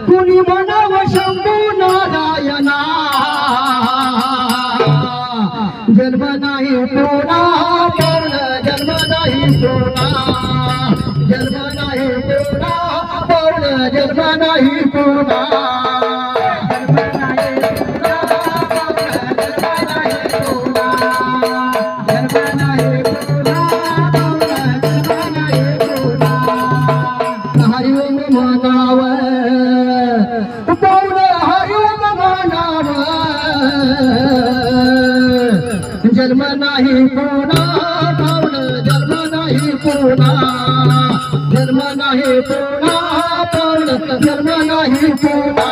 कुणी म्हणाव शंभू नारायणा जन्म नाही पुन्हा पौन जन्म नाही पुन्हा जन्म नाही पुन्हा पौन जन्म नाही पुन्हा हरिओम म्हणाव पौन हरिओम म्हणाव जन्म नाही पुन्हा पौन जन्म नाही पुन्हा जन्म नाही पुन्हा पौन जन्म नाही पुन्हा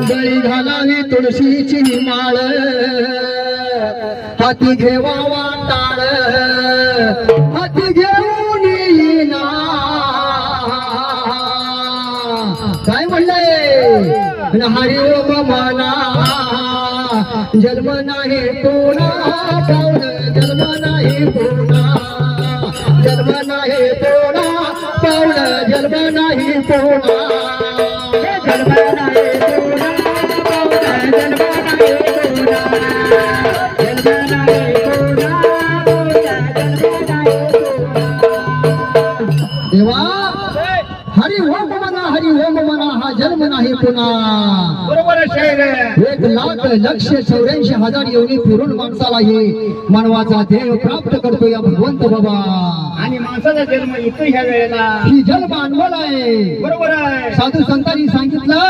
गळी घालावी तुळशीची माळ हाती घेवा वाटाळ हाती घेऊन येईना काय म्हणलंय हरिओम म्हणा जन्म नाही पुन्हा पौन जन्म नाही पुन्हा जन्म नाही पुन्हा पौन जन्म नाही पुन्हा जन्म नाही पुन्हा पौन जन्म नाही पुन्हा जन्म नाही पुन्हा पौन जन्म नाही देवा हरि ओम म्हणा हा जन्म नाही पुन्हा बरोबर आहे शाहीर 1,84,000 योनी फिरून माणसाला हे मानवाचा देह प्राप्त करतो या भगवंत बाबा आणि माणसाचा जन्म येतो ह्या वेळेला ही जन्म अनमोल आहे बरोबर आहे साधू संतांनी सांगितलं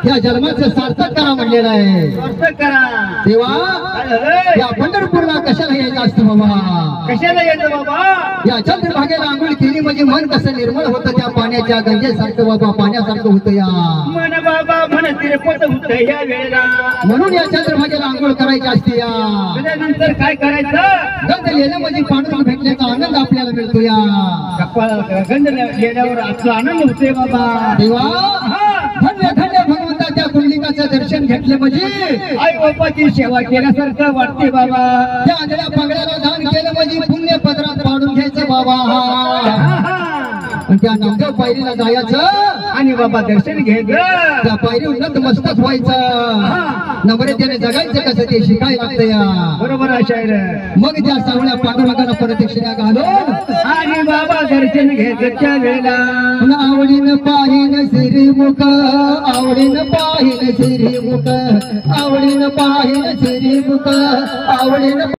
या जन्माचं सार्थक करा म्हणलेलं आहे सार्थक करा देवा या पंढरपूरला कशाला यायचं असतं बाबा कशाला येतो बाबा या चंद्रभागेला आंघोळ केली म्हणजे मन कसं निर्मळ होतं त्या पाण्याच्या गंगेसारखं बाबा पाण्यासारखं होतं या मन बाबा मन तिरपत होत ह्या वेळेला म्हणून या चंद्रभागेला आंघोळ करायची असते या त्याच्यानंतर काय करायचं गंध लिहिलं म्हणजे पांडुरंग भेटण्याचा आनंद आपल्याला मिळतो या गंध येण्यावर आपला आनंद होतोय बाबा देवा धन्य धन्य भगवंताच्या कुंडलिकाचं दर्शन घेतले म्हणजे आई बापाची सेवा केल्यासारखं वाटते बाबा त्या आंधळ्या पांगळ्याला दान केलं म्हणजे पुण्य पदरात पाडून घ्यायचं बाबा त्या नंतर पायरीला जायचं आणि बाबा दर्शन घ्यायचं त्या पायरीवर नतमस्तक व्हायचं नम्रतेने जगायचं कसं ते शिकायला लागतं या बरोबर आहे शाहीर मग त्या सावळ्या पांडुरंगाला प्रदक्षिणा घालून आणि बाबा दर्शन घ्यायचं त्या वेळेला आवडीनं पाहिन श्रीमुख आवडीनं पाहिन श्रीमुख आवडीनं पाहिन श्रीमुख आवडीनं